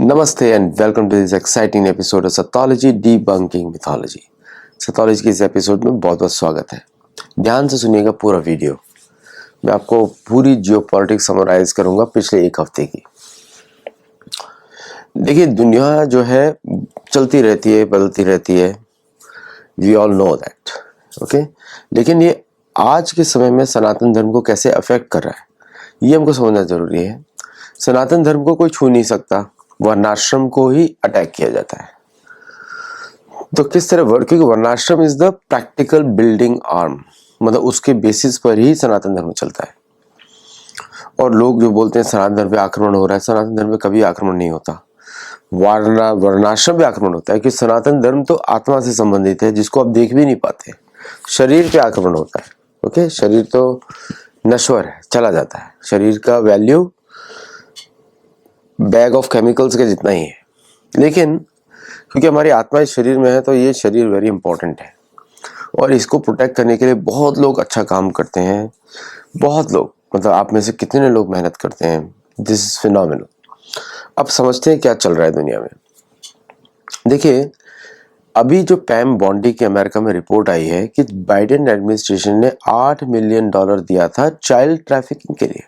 Namaste and welcome to this exciting episode of Sathology Debunking Mythology। Sathology के इस episode में बहुत बहुत स्वागत है। ध्यान से सुनिएगा पूरा वीडियो। मैं आपको पूरी जियोपॉलिटिक्स समराइज करूंगा पिछले एक हफ्ते की। देखिए, दुनिया जो है चलती रहती है, बदलती रहती है। We all know that, okay. लेकिन ये आज के समय में सनातन धर्म को कैसे अफेक्ट कर रहा है, ये हमको समझना जरूरी है। सनातन धर्म को कोई छू नहीं सकता, वर्णाश्रम को ही अटैक किया जाता है। तो किस तरह क्योंकि वर्णाश्रम is the practical building arm, मतलब उसके बेसिस पर ही सनातन धर्म चलता है। और लोग जो बोलते हैं सनातन धर्म पे आक्रमण हो रहा है, सनातन धर्म पे कभी आक्रमण नहीं होता। वर्णाश्रम पे आक्रमण होता है कि सनातन धर्म तो आत्मा से संबंधित है, जिसको आप देख भी नहीं पाते। शरीर पे आक्रमण होता है, ओके। शरीर तो नश्वर है, चला जाता है। शरीर का वैल्यू बैग ऑफ केमिकल्स के जितना ही है। लेकिन क्योंकि हमारी आत्मा इस शरीर में है, तो ये शरीर वेरी इंपॉर्टेंट है और इसको प्रोटेक्ट करने के लिए बहुत लोग अच्छा काम करते हैं। बहुत लोग, मतलब आप में से कितने लोग मेहनत करते हैं। This is phenomenal. अब समझते हैं क्या चल रहा है दुनिया में। देखिए, अभी जो पैम बॉन्डी की अमेरिका में रिपोर्ट आई है कि बाइडेन एडमिनिस्ट्रेशन ने $8 मिलियन दिया था चाइल्ड ट्रैफिकिंग के लिए।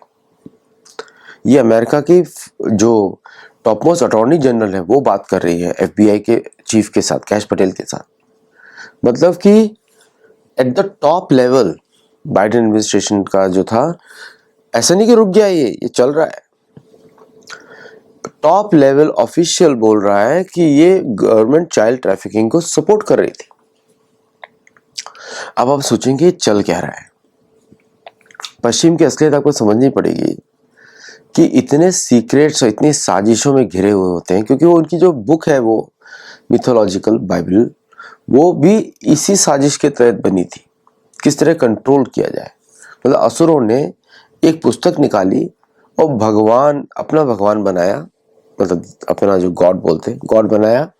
ये अमेरिका की जो टॉप मोस्ट अटॉर्नी जनरल है वो बात कर रही है FBI के चीफ के साथ, कैश पटेल के साथ। मतलब कि at the top level Biden administration का जो था, ऐसा नहीं कि रुक गया, ये चल रहा है। टॉप लेवल ऑफिशियल बोल रहा है कि ये गवर्नमेंट चाइल्ड ट्रैफिकिंग को सपोर्ट कर रही थी। अब आप सोचेंगे चल क्या रहा है। पश्चिम की असलियत आपको समझनी पड़ेगी कि इतने सीक्रेट्स और इतनी साजिशों में घिरे हुए होते हैं, क्योंकि वो उनकी जो बुक है वो मिथोलॉजिकल बाइबल, वो भी इसी साजिश के तहत बनी थी। किस तरह कंट्रोल किया जाए, मतलब असुरों ने एक पुस्तक निकाली और अपना भगवान बनाया, मतलब अपना जो गॉड बोलते हैं गॉड बनाया,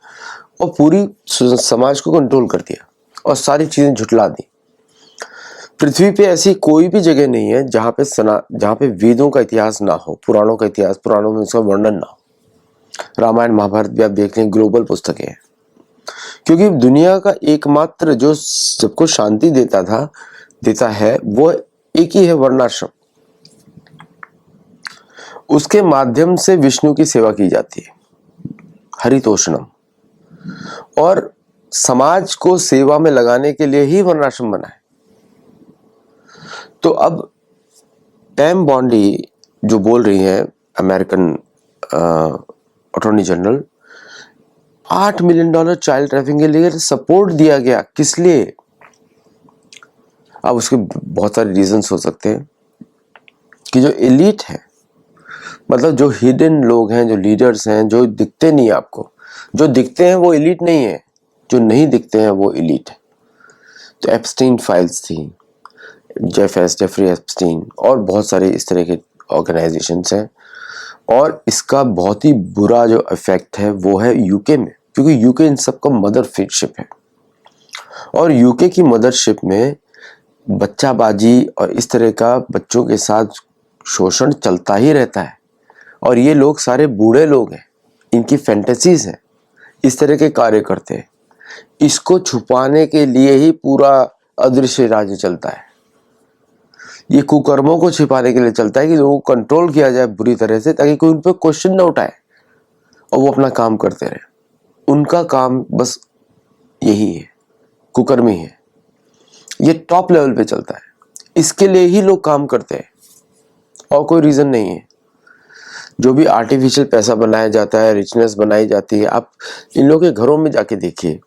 और पूरी समाज को कंट्रोल कर दिया और सारी चीजें झुटला दी। पृथ्वी पे ऐसी कोई भी जगह नहीं है जहाँ पे वेदों का इतिहास ना हो, पुराणों का इतिहास, पुराणों में उसका वर्णन ना हो। रामायण महाभारत भी आप देख लें, ग्लोबल पुस्तकें हैं। क्योंकि दुनिया का एकमात्र जो सबको शांति देता है वो एक ही है, वर्णाश्रम। उसके माध्यम से विष्णु की सेवा की जाती है, हरितोषणम। और समाज को सेवा में लगाने के लिए ही वर्णाश्रम बना है। तो अब पैम बॉन्डी जो बोल रही है, American attorney general, $8 million child trafficking के लिए सपोर्ट दिया गया। किस लिए? अब उसके बहुत सारे रीजंस हो सकते हैं कि जो एलीट है, मतलब जो हिडन लोग हैं, जो लीडर्स हैं, जो दिखते नहीं आपको, जो दिखते हैं वो एलीट नहीं है, जो नहीं दिखते हैं वो एलीट है। तो एप्स्टीन फाइल्स थी, जेफरी एप्स्टीन और बहुत सारे इस तरह के ऑर्गेनाइजेशंस हैं। और इसका बहुत ही बुरा जो इफेक्ट है वो है यूके में, क्योंकि यूके इन सब का मदरशिप है। और यूके की मदरशिप में बच्चाबाजी और इस तरह का बच्चों के साथ शोषण चलता ही रहता है। और ये लोग सारे बूढ़े लोग हैं, इनकी फैंटेसीज हैं, इस तरह के कार्य करते हैं। इसको छुपाने के लिए ही पूरा अदृश्य राज्य चलता है। ये कुकर्मों को छिपाने के लिए चलता है कि लोगों को कंट्रोल किया जाए बुरी तरह से, ताकि कोई उन पर क्वेश्चन ना उठाए और वो अपना काम करते रहे। उनका काम बस यही है, कुकर्मी है। ये टॉप लेवल पे चलता है, इसके लिए ही लोग काम करते हैं और कोई रीजन नहीं है। जो भी आर्टिफिशियल पैसा बनाया जाता है, रिचनेस बनाई जाती है, आप इन लोगों के घरों में जाके देखिए,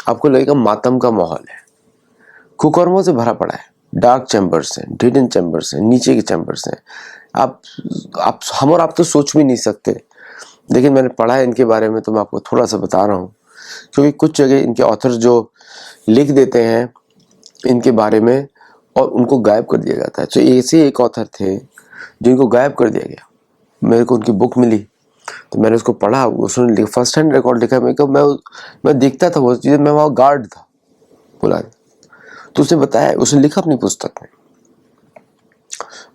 आपको लगेगा मातम का माहौल है। कुकर्मों से भरा पड़ा है, डार्क चैम्बर्स हैं, हिडन चैम्बर्स हैं, नीचे के चैम्बर्स हैं। हम और आप तो सोच भी नहीं सकते। लेकिन मैंने पढ़ा है इनके बारे में, तो मैं आपको थोड़ा सा बता रहा हूँ। क्योंकि कुछ जगह इनके ऑथर्स जो लिख देते हैं इनके बारे में और उनको गायब कर दिया जाता है। तो ऐसे एक ऑथर थे जिनको गायब कर दिया गया। मेरे को उनकी बुक मिली तो मैंने उसको पढ़ा, उसने फर्स्ट हैंड रिकॉर्ड लिखा। मैं देखता था वो चीज़ें, मैं वहाँ गार्ड था बोला। तो उसने बताया, उसने लिखा अपनी पुस्तक में,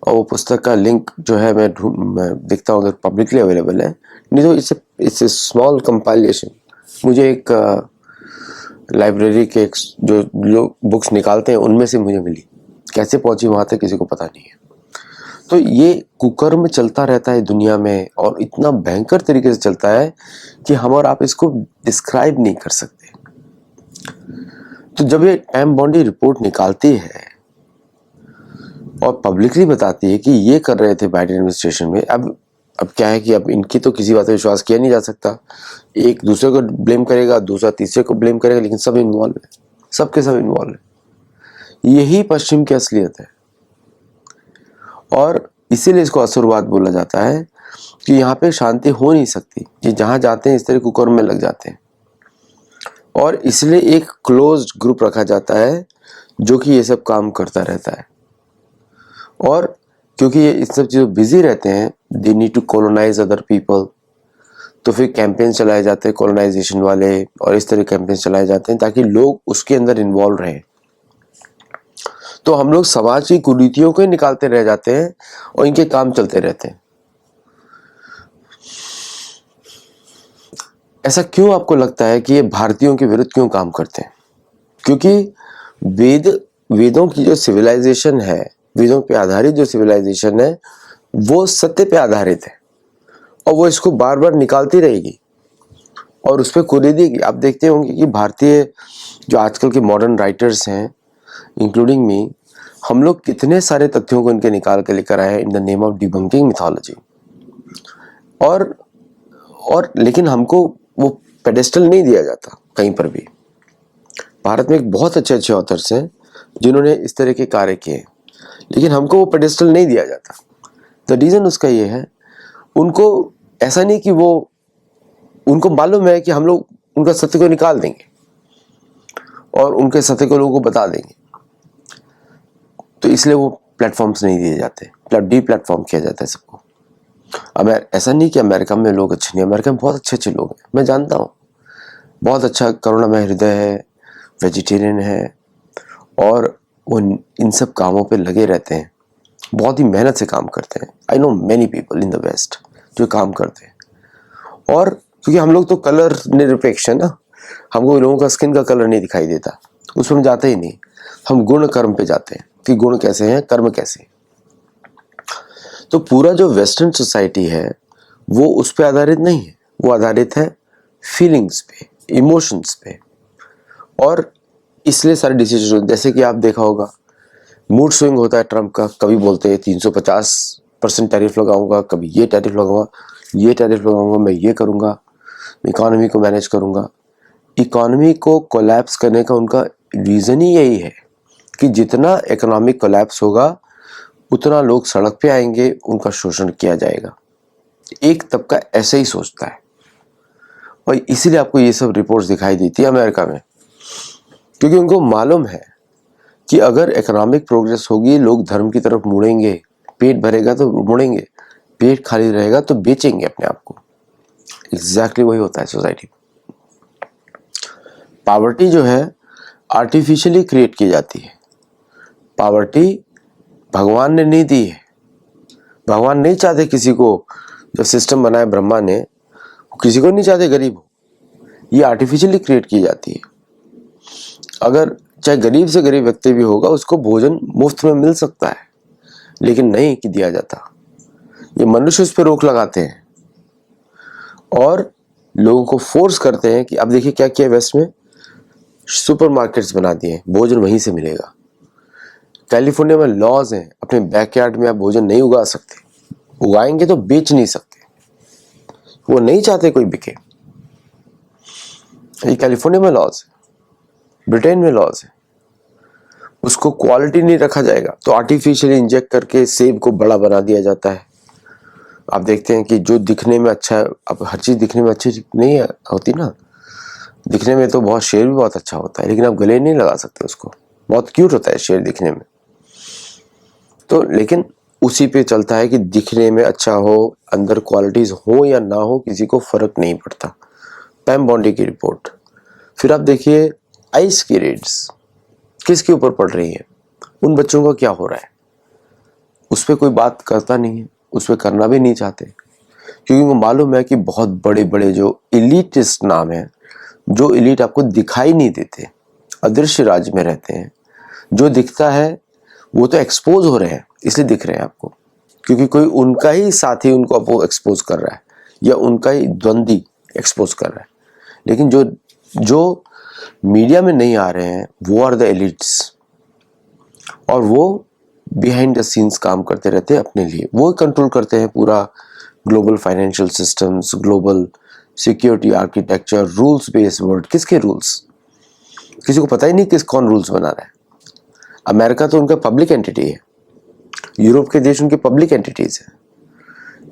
और वो पुस्तक का लिंक जो है मैं देखता हूँ अगर पब्लिकली अवेलेबल है, नहीं तो इससे इट्स ए स्मॉल कंपाइलेशन। मुझे एक लाइब्रेरी के जो लोग बुक्स निकालते हैं उनमें से मुझे मिली। कैसे पहुंची वहां तक किसी को पता नहीं है। तो ये कुकर्म चलता रहता है दुनिया में, और इतना भयंकर तरीके से चलता है कि हम और आप इसको डिस्क्राइब नहीं कर सकते। तो जब ये टाइम बॉन्डी रिपोर्ट निकालती है और पब्लिकली बताती है कि ये कर रहे थे बाइडेन एडमिनिस्ट्रेशन में, अब क्या है कि अब इनकी तो किसी बात पर विश्वास किया नहीं जा सकता। एक दूसरे को ब्लेम करेगा, दूसरा तीसरे को ब्लेम करेगा, लेकिन सब इन्वॉल्व है, सबके सब इन्वॉल्व है। यही पश्चिम की असलियत है, और इसीलिए इसको असुरवाद बोला जाता है कि यहाँ पे शांति हो नहीं सकती, कि जहाँ जाते हैं इस तरह कुकर्म में लग जाते हैं। और इसलिए एक क्लोज्ड ग्रुप रखा जाता है जो कि ये सब काम करता रहता है। और क्योंकि ये इस सब चीज़ों बिजी रहते हैं, they need to colonise other people, तो फिर कैंपेन चलाए जाते हैं कॉलोनाइजेशन वाले, और इस तरह कैंपेन चलाए जाते हैं ताकि लोग उसके अंदर इन्वॉल्व रहें। तो हम लोग समाज की कुरीतियों को ही निकालते रह जाते हैं और इनके काम चलते रहते हैं। ऐसा क्यों आपको लगता है कि ये भारतीयों के विरुद्ध क्यों काम करते हैं? क्योंकि वेदों की जो सिविलाइजेशन है, वेदों पे आधारित जो सिविलाइजेशन है, वो सत्य पे आधारित है, और वो इसको बार बार निकालती रहेगी और उस पर कुरीदेगी। आप देखते होंगे कि भारतीय जो आजकल के मॉडर्न राइटर्स हैं, इंक्लूडिंग मी, हम लोग कितने सारे तथ्यों को इनके निकाल के लेकर आए in the name of debunking mythology. और लेकिन हमको वो पेडेस्टल नहीं दिया जाता कहीं पर भी। भारत में एक बहुत अच्छे अच्छे ऑथर्स हैं जिन्होंने इस तरह के कार्य किए, लेकिन हमको वो पेडेस्टल नहीं दिया जाता। द रीज़न उसका ये है, उनको ऐसा नहीं कि उनको मालूम है कि हम लोग उनका सत्य को निकाल देंगे और उनके सत्य को लोगों को बता देंगे, तो इसलिए वो प्लेटफॉर्म्स नहीं दिए जाते, डी प्लेटफॉर्म किया जाता है सबको। अब ऐसा नहीं कि अमेरिका में लोग अच्छे नहीं, अमेरिका में बहुत अच्छे अच्छे लोग हैं, मैं जानता हूँ। बहुत अच्छा करुणामय हृदय है, वेजिटेरियन है, और वो इन सब कामों पे लगे रहते हैं, बहुत ही मेहनत से काम करते हैं। I know many people in the west जो काम करते हैं। और क्योंकि हम लोग तो कलर निरपेक्ष है ना, हमको लोगों का स्किन का कलर नहीं दिखाई देता, उसमें हम जाते ही नहीं। हम गुण कर्म पे जाते हैं कि गुण कैसे हैं, कर्म कैसे हैं। तो पूरा जो वेस्टर्न सोसाइटी है वो उस पे आधारित नहीं है, वो आधारित है फीलिंग्स पे, इमोशंस पे। और इसलिए सारे डिसीजन, जैसे कि आप देखा होगा, मूड स्विंग होता है ट्रम्प का। कभी बोलते हैं 350% टैरिफ लगाऊंगा, कभी ये टैरिफ लगाऊंगा, ये टैरिफ लगाऊंगा, मैं ये करूंगा, इकोनॉमी को मैनेज करूंगा। इकोनॉमी को कोलैप्स करने का उनका रीज़न ही यही है कि जितना इकोनॉमिक कोलैप्स होगा उतना लोग सड़क पे आएंगे, उनका शोषण किया जाएगा। एक तबका ऐसे ही सोचता है, और इसीलिए आपको ये सब रिपोर्ट्स दिखाई देती है अमेरिका में, क्योंकि उनको मालूम है कि अगर इकोनॉमिक प्रोग्रेस होगी, लोग धर्म की तरफ मुड़ेंगे, पेट भरेगा तो मुड़ेंगे, पेट खाली रहेगा तो बेचेंगे अपने आप को। एग्जैक्टली वही होता है सोसाइटी में। पावर्टी जो है आर्टिफिशियली क्रिएट की जाती है। पावर्टी भगवान ने नहीं दी है। भगवान नहीं चाहते किसी को, जो सिस्टम बनाया ब्रह्मा ने, किसी को नहीं चाहते गरीब हो। ये आर्टिफिशियली क्रिएट की जाती है। अगर चाहे गरीब से गरीब व्यक्ति भी होगा, उसको भोजन मुफ्त में मिल सकता है, लेकिन नहीं कि दिया जाता। ये मनुष्य उस पर रोक लगाते हैं और लोगों को फोर्स करते हैं कि अब देखिए क्या किया वेस्ट में, सुपरमार्केट्स बना दिए, भोजन वहीं से मिलेगा। कैलिफोर्निया में लॉज हैं, अपने बैकयार्ड में आप भोजन नहीं उगा सकते, उगाएंगे तो बेच नहीं सकते, वो नहीं चाहते कोई बिके। ये कैलिफोर्निया में लॉज है, ब्रिटेन में लॉज है। उसको क्वालिटी नहीं रखा जाएगा तो आर्टिफिशियली इंजेक्ट करके सेब को बड़ा बना दिया जाता है। आप देखते हैं कि जो दिखने में अच्छा है, अब हर चीज दिखने में अच्छी नहीं होती ना। दिखने में तो बहुत शेर भी बहुत अच्छा होता है, लेकिन आप गले नहीं लगा सकते उसको। बहुत क्यूट होता है शेर दिखने में, तो लेकिन उसी पे चलता है कि दिखने में अच्छा हो, अंदर क्वालिटीज हो या ना हो, किसी को फर्क नहीं पड़ता। पैम बॉन्डी की रिपोर्ट। फिर आप देखिए आइस की रेड्स किसके ऊपर पड़ रही है, उन बच्चों का क्या हो रहा है, उस पर कोई बात करता नहीं है, उस पर करना भी नहीं चाहते, क्योंकि उनको मालूम है कि बहुत बड़े बड़े जो एलिटिस्ट नाम है, जो एलिट आपको दिखाई नहीं देते, अदृश्य राज्य में रहते हैं, जो दिखता है वो तो एक्सपोज हो रहे हैं, इसलिए दिख रहे हैं आपको, क्योंकि कोई उनका ही साथी उनको एक्सपोज कर रहा है या उनका ही द्वंद्वी एक्सपोज कर रहा है। लेकिन जो जो मीडिया में नहीं आ रहे हैं वो आर द एलिट्स, और वो बिहाइंड द सीन्स काम करते रहते हैं अपने लिए। वो कंट्रोल करते हैं पूरा global financial systems, global security architecture, rules based world. किसके रूल्स? किसी को पता ही नहीं कौन रूल्स बना रहा है। अमेरिका तो उनका पब्लिक एंटिटी है, यूरोप के देश उनके पब्लिक एंटिटीज है,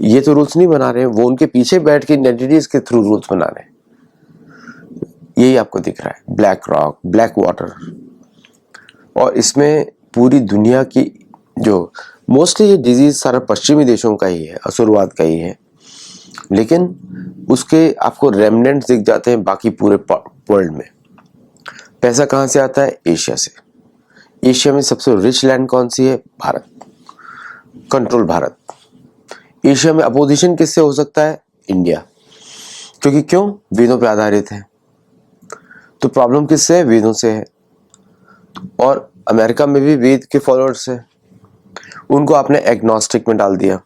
ये तो रूल्स नहीं बना रहे हैं, वो उनके पीछे बैठ के एंटिटीज के थ्रू रूल्स बना रहे हैं। यही आपको दिख रहा है, ब्लैक रॉक, ब्लैक वाटर। और इसमें पूरी दुनिया की जो मोस्टली ये डिजीज सारा पश्चिमी देशों का ही है, असुरवाद का ही है, लेकिन उसके आपको रेमनेंट्स दिख जाते हैं बाकी पूरे वर्ल्ड में। पैसा कहाँ से आता है? एशिया से। एशिया में सबसे रिच लैंड कौन सी है? भारत, कंट्रोल भारत। एशिया में अपोजिशन किससे हो सकता है? इंडिया, क्योंकि क्यों? वेदों पे आधारित है। तो प्रॉब्लम किससे है? वेदों से है। और अमेरिका में भी वेद के फॉलोअर्स है, उनको आपने एग्नोस्टिक में डाल दिया,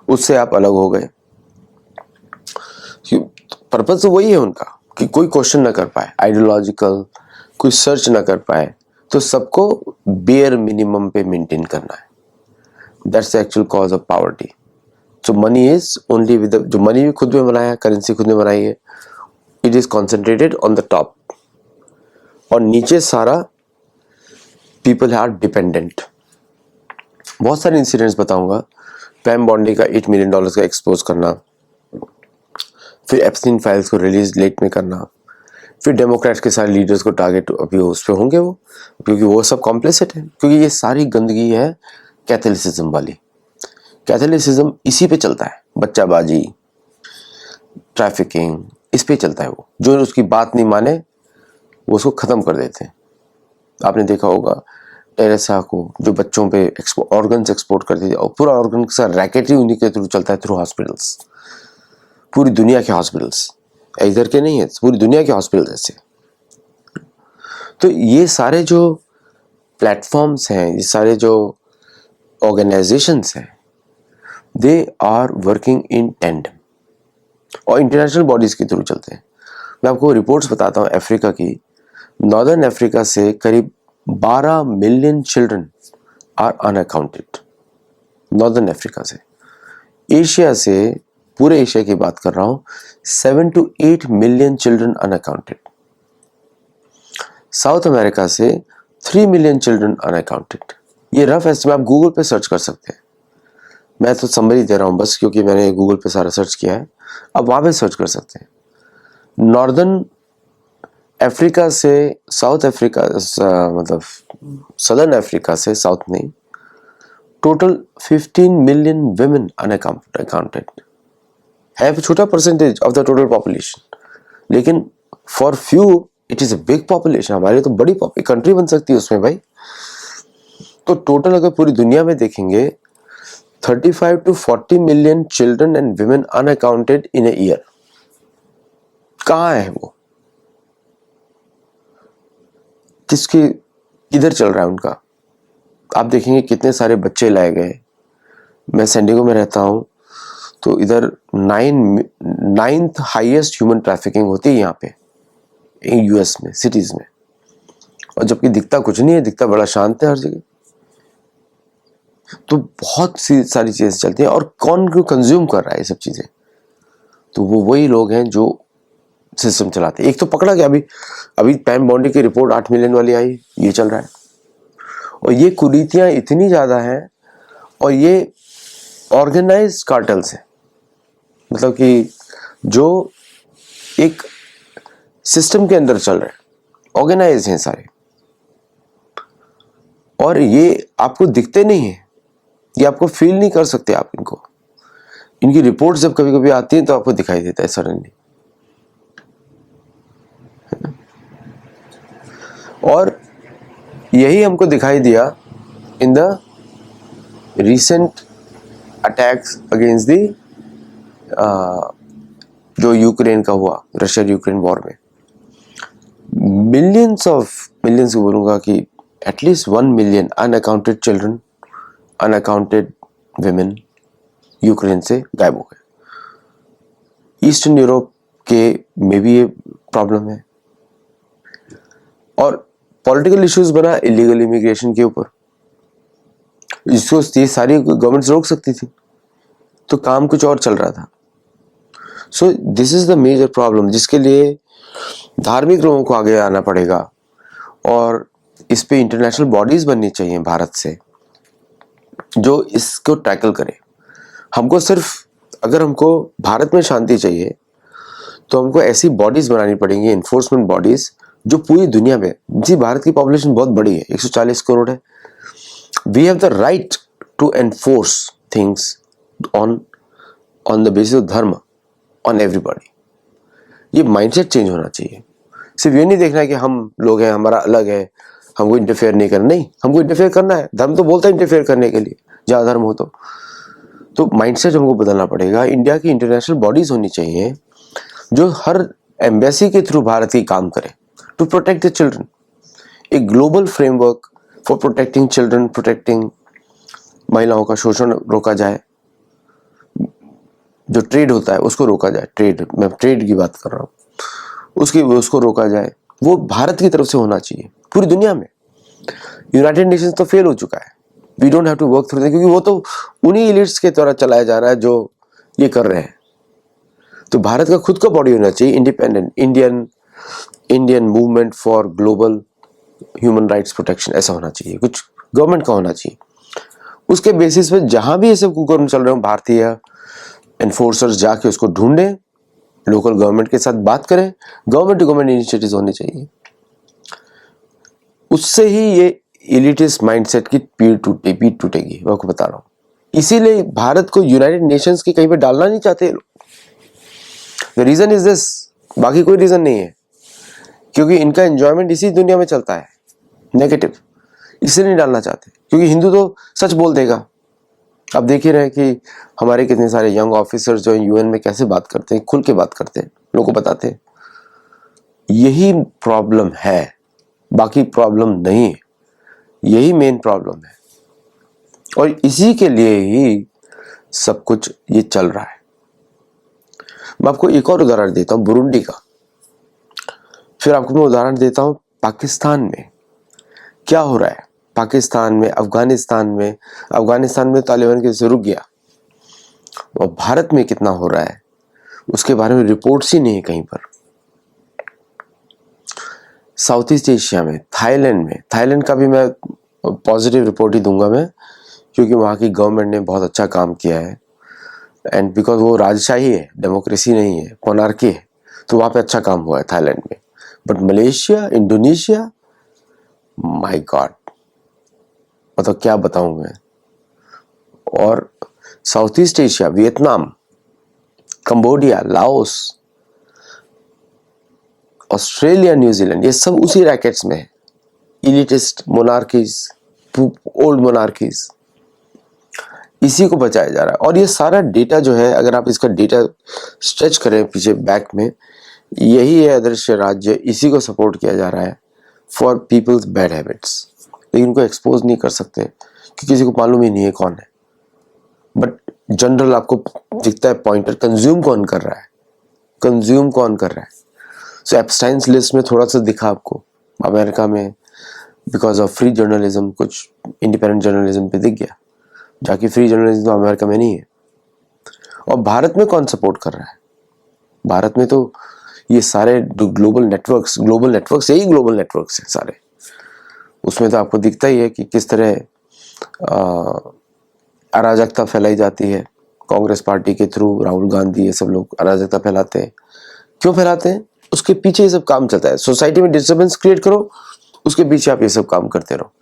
उससे आप अलग हो गए। पर्पस तो वही है उनका कि कोई क्वेश्चन ना कर पाए, आइडियोलॉजिकल कोई सर्च ना कर पाए, तो सबको बेयर मिनिमम पे मेंटेन करना है। That's the actual cause of poverty. So money is only with, जो मनी भी खुद में बनाया, करेंसी खुद में बनाई है, it is concentrated on the top, और नीचे सारा पीपल आर डिपेंडेंट। बहुत सारे इंसिडेंट्स बताऊंगा। पैम बॉन्डी का $8 मिलियन का एक्सपोज करना, फिर एप्स्टीन फाइल्स को रिलीज लेट में करना, फिर डेमोक्रेट्स के सारे लीडर्स को टारगेट अभी उस पर होंगे वो, क्योंकि वो सब कॉम्प्लिसिट है, क्योंकि ये सारी गंदगी है कैथोलिसिज्म वाली। कैथोलिसिज्म इसी पे चलता है, बच्चाबाजी, ट्रैफिकिंग, इस पे चलता है। वो जो उसकी बात नहीं माने वो उसको ख़त्म कर देते हैं। आपने देखा होगा टेरेसा को, जो बच्चों पे ऑर्गन्स एक्सपोर्ट करती थी, और पूरा ऑर्गन का रैकेट ही उन्हीं के थ्रू चलता है, थ्रू हॉस्पिटल्स, पूरी दुनिया के हॉस्पिटल्स, इधर के नहीं है, पूरी दुनिया के हॉस्पिटल्स ऐसे। तो ये सारे जो प्लेटफॉर्म्स हैं, ये सारे जो ऑर्गेनाइजेशंस हैं, they are working in tandem और इंटरनेशनल बॉडीज के थ्रू चलते हैं। मैं आपको रिपोर्ट्स बताता हूँ अफ्रीका की। नॉर्दर्न अफ्रीका से करीब 12 million children are unaccounted, northern Africa से। एशिया से, पूरे एशिया की बात कर रहा हूँ, 7 to 8 million children unaccounted. South America से 3 मिलियन चिल्ड्रन अनअकाउंटेड। ये रफ एस्टिमेट आप गूगल पे सर्च कर सकते हैं, मैं तो समरी दे रहा हूँ बस, क्योंकि मैंने गूगल पे सारा सर्च किया है, अब वहाँ पे सर्च कर सकते हैं। नॉर्दर्न अफ्रीका से साउथ अफ्रीका, मतलब सदर्न अफ्रीका से साउथ नहीं, टोटल 15 मिलियन विमेन अनअकाउंटेड है। छोटा percentage of the total population, लेकिन for few it is a big population. हमारी तो बड़ी कंट्री बन सकती है उसमें भाई। तो टोटल अगर पूरी दुनिया में देखेंगे, 35 to 40 million children and women unaccounted in a year. कहाँ है वो? किसके इधर चल रहा है उनका? आप देखेंगे कितने सारे बच्चे लाए गए। मैं सैंडिगो में रहता हूँ, तो इधर 9th हाईएस्ट ह्यूमन ट्रैफिकिंग होती है यहाँ पे यूएस में, सिटीज में, और जबकि दिखता कुछ नहीं है, दिखता बड़ा शांत है हर जगह। तो बहुत सी सारी चीजें चलती हैं, और कौन क्यों कंज्यूम कर रहा है ये सब चीजें? तो वो वही लोग हैं जो सिस्टम चलाते हैं। एक तो पकड़ा गया, अभी पैम बॉन्डी की रिपोर्ट 8 मिलियन वाली आई, ये चल रहा है। और ये कुरीतियां इतनी ज्यादा हैं, और ये ऑर्गेनाइज कार्टेल्स हैं, मतलब कि जो एक सिस्टम के अंदर चल रहे हैं, ऑर्गेनाइज हैं सारे, और ये आपको दिखते नहीं है, ये आपको फील नहीं कर सकते आप इनको। इनकी रिपोर्ट जब कभी कभी आती है तो आपको दिखाई देता है सडनली। और यही हमको दिखाई दिया in the recent attacks against the जो यूक्रेन का हुआ, रशिया यूक्रेन वॉर में मिलियंस को बोलूँगा कि at least 1 million unaccounted children, unaccounted women Ukraine से गायब हो गए। ईस्टर्न यूरोप के में भी ये प्रॉब्लम है। और पॉलिटिकल इश्यूज बना इलीगल इमिग्रेशन के ऊपर, जिसको ये सारी गवर्नमेंट्स रोक सकती थी, तो काम कुछ और चल रहा था। So this is the major problem, जिसके लिए धार्मिक लोगों को आगे आना पड़ेगा और इस पे इंटरनेशनल बॉडीज बननी चाहिए भारत से, जो इसको टैकल करे। हमको सिर्फ, अगर हमको भारत में शांति चाहिए तो हमको ऐसी बॉडीज बनानी पड़ेंगी, इन्फोर्समेंट बॉडीज, जो पूरी दुनिया में, जी भारत की पॉपुलेशन बहुत बड़ी है, 140 करोड़ है, we have the right to enforce things on the basis of dharma on everybody. ये माइंडसेट चेंज होना चाहिए। सिर्फ ये नहीं देखना है कि हम लोग हैं, हमारा अलग है, हमको इंटरफेयर नहीं करना। नहीं, हमको इंटरफेयर करना है। धर्म तो बोलता है इंटरफेयर करने के लिए, जहाँ धर्म हो तो माइंडसेट हमको बदलना पड़ेगा। इंडिया की इंटरनेशनल बॉडीज होनी चाहिए जो हर एम्बेसी के थ्रू भारत की काम करे टू प्रोटेक्ट द चिल्ड्रन। एक global framework for protecting children, protecting महिलाओं का शोषण रोका जाए, जो ट्रेड होता है उसको रोका जाए। मैं ट्रेड की बात कर रहा हूँ, उसको रोका जाए। वो भारत की तरफ से होना चाहिए पूरी दुनिया में। यूनाइटेड नेशंस तो फेल हो चुका है, we don't have to work through, क्योंकि वो तो उन्हीं एलिट्स के द्वारा चलाया जा रहा है जो ये कर रहे हैं। तो भारत का खुद का बॉडी होना चाहिए, independent Indian movement for global human rights protection, ऐसा होना चाहिए, कुछ गवर्नमेंट का होना चाहिए। उसके बेसिस पे जहां भी ये सब कुकर्म चल रहे हो, भारतीय एनफोर्सर्स जाके उसको ढूंढें, लोकल गवर्नमेंट के साथ बात करें, गवर्नमेंट टू गवर्नमेंट इनिशिएटिव्स होने चाहिए। उससे ही ये एलिटिस्ट माइंडसेट की पीठ टूटेगी, मैं आपको बता रहा हूँ। इसीलिए भारत को यूनाइटेड नेशंस के कहीं पे डालना नहीं चाहते लोग। द रीजन इज दिस, बाकी कोई रीजन नहीं है, क्योंकि इनका एंजॉयमेंट इसी दुनिया में चलता है नेगेटिव, इसलिए नहीं डालना चाहते। क्योंकि हिंदू तो सच बोल देगा। अब देख ही रहे कि हमारे कितने सारे यंग ऑफिसर्स जो यूएन में कैसे बात करते हैं, खुल के बात करते हैं, लोगों को बताते हैं। यही प्रॉब्लम है, बाकी प्रॉब्लम नहीं है, यही मेन प्रॉब्लम है। और इसी के लिए ही सब कुछ ये चल रहा है। मैं आपको एक और उदाहरण देता हूं बुरुंडी का, फिर आपको मैं उदाहरण देता हूं पाकिस्तान में क्या हो रहा है। पाकिस्तान में, अफगानिस्तान में तालिबान कैसे रुक गया, और भारत में कितना हो रहा है उसके बारे में रिपोर्ट्स ही नहीं है कहीं पर। साउथ ईस्ट एशिया में, थाईलैंड का भी मैं पॉजिटिव रिपोर्ट ही दूंगा मैं, क्योंकि वहाँ की गवर्नमेंट ने बहुत अच्छा काम किया है, एंड बिकॉज वो राजशाही है, डेमोक्रेसी नहीं है, मोनार्की है, तो वहाँ पे अच्छा काम हुआ है थाईलैंड में। But Malaysia, Indonesia, my God, मतलब क्या बताऊं मैं। और south east Asia, Vietnam, Cambodia, Laos, Australia, New Zealand, ये सब उसी रैकेट्स में है। इलिटिस्ट मोनार्कीज, ओल्ड मोनार्कीज, इसी को बचाया जा रहा है। और ये सारा डेटा जो है, अगर आप इसका डेटा स्ट्रेच करें पीछे बैक में, यही है अदृश्य राज्य, इसी को सपोर्ट किया जा रहा है फॉर पीपल्स बैड हैबिट्स। लेकिन इनको एक्सपोज नहीं कर सकते क्योंकि किसी को मालूम ही नहीं है कौन है। बट जनरल आपको दिखता है पॉइंटर, कंज्यूम कौन कर रहा है। सो एप्स्टाइन्स लिस्ट में थोड़ा सा दिखा आपको अमेरिका में, बिकॉज ऑफ फ्री जर्नलिज्म, कुछ इंडिपेंडेंट जर्नलिज्म पे दिख गया, जाकि फ्री जर्नलिज्म तो अमेरिका में नहीं है। और भारत में कौन सपोर्ट कर रहा है? भारत में तो ये सारे ग्लोबल नेटवर्क्स यही ग्लोबल नेटवर्क्स हैं सारे। उसमें तो आपको दिखता ही है कि किस तरह अराजकता फैलाई जाती है कांग्रेस पार्टी के थ्रू। राहुल गांधी, ये सब लोग अराजकता फैलाते हैं। क्यों फैलाते हैं? उसके पीछे ये सब काम चलता है। सोसाइटी में डिस्टर्बेंस क्रिएट करो, उसके पीछे आप ये सब काम करते रहो।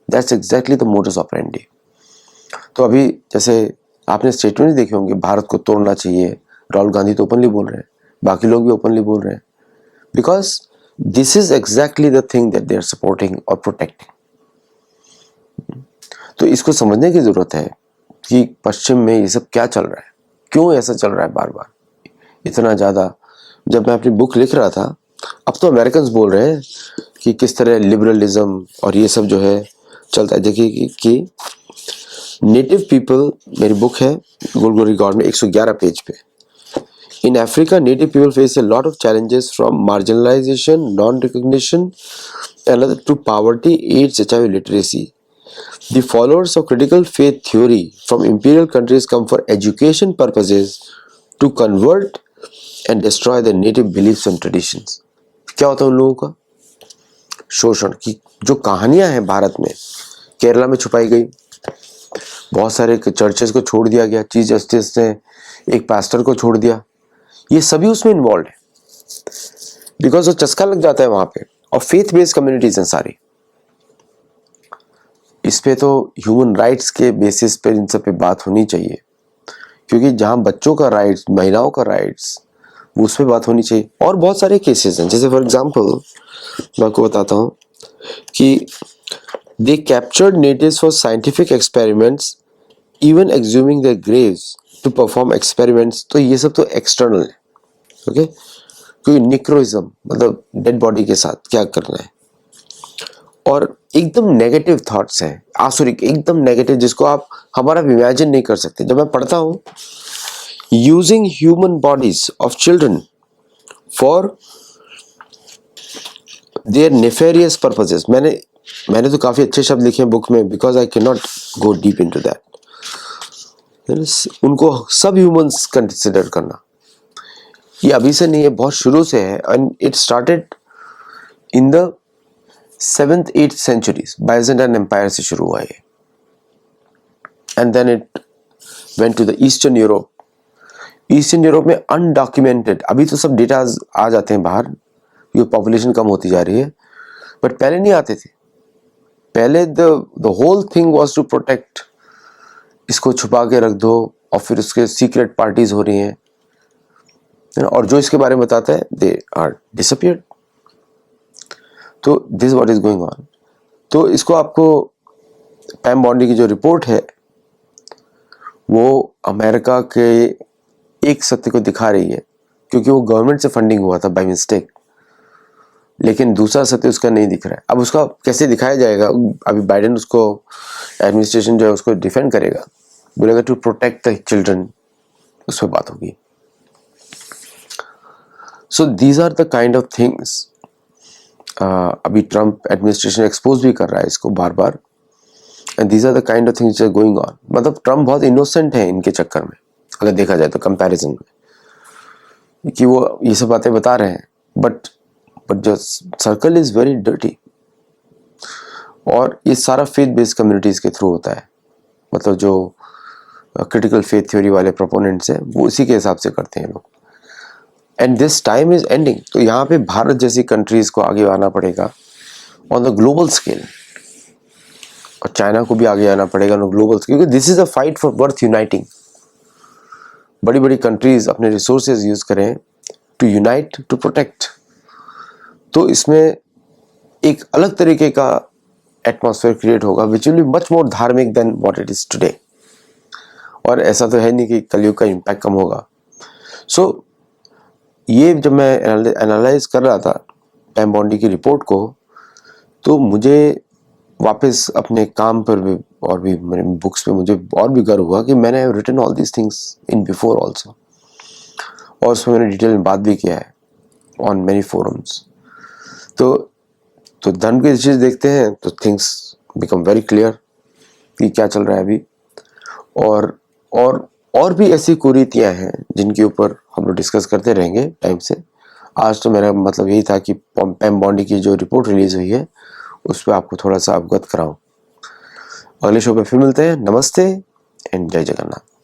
That's exactly the modus operandi. तो अभी जैसे आपने स्टेटमेंट देखे होंगे, भारत को तोड़ना चाहिए, राहुल गांधी तो ओपनली बोल रहे हैं, बाकी लोग भी ओपनली बोल रहे हैं, because this is exactly the thing that they are supporting और प्रोटेक्टिंग। तो इसको समझने की जरूरत है कि पश्चिम में ये सब क्या चल रहा है, क्यों ऐसा चल रहा है बार बार। इतना ज़्यादा। जब मैं अपनी बुक लिख रहा था, अब तो अमेरिकन्स बोल रहे हैं कि किस तरह लिबरलिज्म और ये सब जो है चलता है। देखिए कि नेटिव पीपल, मेरी बुक है गुड ग्लोरी गॉड में 111 पेज पे, in Africa native people face a lot of challenges from marginalization, non-recognition and other to poverty, AIDS, HIV literacy. The followers of critical faith theory from imperial countries come for education purposes to convert and destroy their native beliefs and traditions. क्या होता है उन लोगों का? शोषण की जो कहानियां हैं भारत में, केरला में छुपाई गई, बहुत सारे चर्चेस को छोड़ दिया गया, चीफ जस्टिस ने एक पास्टर को छोड़ दिया, ये सभी उसमें इन्वॉल्व है बिकॉज वो चस्का लग जाता है वहां पे। और फेथ बेस्ड कम्युनिटीज हैं सारी, इस पे तो ह्यूमन राइट्स के बेसिस पे इन सब पे बात होनी चाहिए, क्योंकि जहां बच्चों का राइट्स, महिलाओं का राइट्स, उस पर बात होनी चाहिए। और बहुत सारे केसेस हैं, जैसे फॉर एग्जांपल मैं आपको बताता हूँ कि they captured natives for scientific experiments even exhuming their graves to perform experiments. तो ये सब तो एक्सटर्नल है, ओके। क्योंकि निक्रोइज्म मतलब डेड बॉडी के साथ क्या करना है, और एकदम नेगेटिव थॉट्स हैं, आसुरिक, एकदम नेगेटिव, जिसको आप हमारा इमेजिन नहीं कर सकते। जब मैं पढ़ता हूँ using human bodies of children for their nefarious purposes, मैंने तो काफी अच्छे शब्द लिखे हैं बुक में, because I can not go deep into that. उनको सब ह्यूमंस कंसिडर करना, ये अभी से नहीं है, बहुत शुरू से है। And it started in the 7th 8th centuries, Byzantine empire से शुरू हुआ ये, and then it went to the eastern Europe. Eastern Europe में अनडॉक्यूमेंटेड, अभी तो सब डेटा आ जाते हैं बाहर, ये पॉपुलेशन कम होती जा रही है, बट पहले नहीं आते थे। पहले the whole thing was to protect, इसको छुपा के रख दो, और फिर उसके सीक्रेट पार्टीज हो रही हैं, और जो इसके बारे में बताता है दे आर डिसअपियर्ड। तो this what is going on. तो इसको आपको पैम बॉन्डी की जो रिपोर्ट है वो अमेरिका के एक सत्य को दिखा रही है, क्योंकि वो गवर्नमेंट से फंडिंग हुआ था बाय मिस्टेक, लेकिन दूसरा सत्य उसका नहीं दिख रहा है। अब उसका कैसे दिखाया जाएगा? अभी बाइडेन उसको, एडमिनिस्ट्रेशन जो है उसको डिफेंड करेगा, बोलेगा टू प्रोटेक्ट द चिल्ड्रन, उस पर बात होगी। So these are the kind of things. अभी ट्रम्प एडमिनिस्ट्रेशन एक्सपोज भी कर रहा है इसको बार बार, and these are the kind of things going on. मतलब ट्रम्प बहुत इनोसेंट है इनके चक्कर में, अगर देखा जाए तो कंपैरिजन में, कि वो ये सब बातें बता रहे हैं, बट जो सर्कल इज वेरी डर्टी। और ये सारा फेथ बेस्ड कम्युनिटीज के थ्रू होता है, मतलब जो क्रिटिकल फेथ थ्योरी वाले प्रोपोनेंट्स हैं वो इसी के हिसाब से करते हैं लोग। And this time is ending. तो यहाँ पे भारत जैसी कंट्रीज को आगे आना पड़ेगा ऑन द ग्लोबल स्केल, और चाइना को भी आगे आना पड़ेगा ऑन ग्लोबल स्केल, क्योंकि this is a fight for worth uniting. बड़ी बड़ी कंट्रीज अपने रिसोर्सेज यूज करें टू यूनाइट, टू प्रोटेक्ट। तो इसमें एक अलग तरीके का एटमॉस्फेयर क्रिएट होगा which will be much more धार्मिक than what it is today. और ऐसा तो है नहीं कि कलयुग का इम्पैक्ट कम होगा। सो ये जब मैं एनालाइज कर रहा था पैम बॉन्डी की रिपोर्ट को, तो मुझे वापस अपने काम पर भी और भी मेरे बुक्स पे मुझे और भी गर्व हुआ कि मैंने written all these things in before also, और उसमें मैंने डिटेल में बात भी किया है ऑन मेनी फोरम्स। तो धर्म की चीज देखते हैं तो थिंग्स बिकम वेरी क्लियर कि क्या चल रहा है अभी। और भी ऐसी कुरीतियां हैं जिनके ऊपर हम लोग डिस्कस करते रहेंगे टाइम से। आज तो मेरा मतलब यही था कि पैम बॉन्डी की जो रिपोर्ट रिलीज हुई है उस पर आपको थोड़ा सा अवगत कराऊं। अगले शो पे फिर मिलते हैं। नमस्ते एंड जय जगन्नाथ।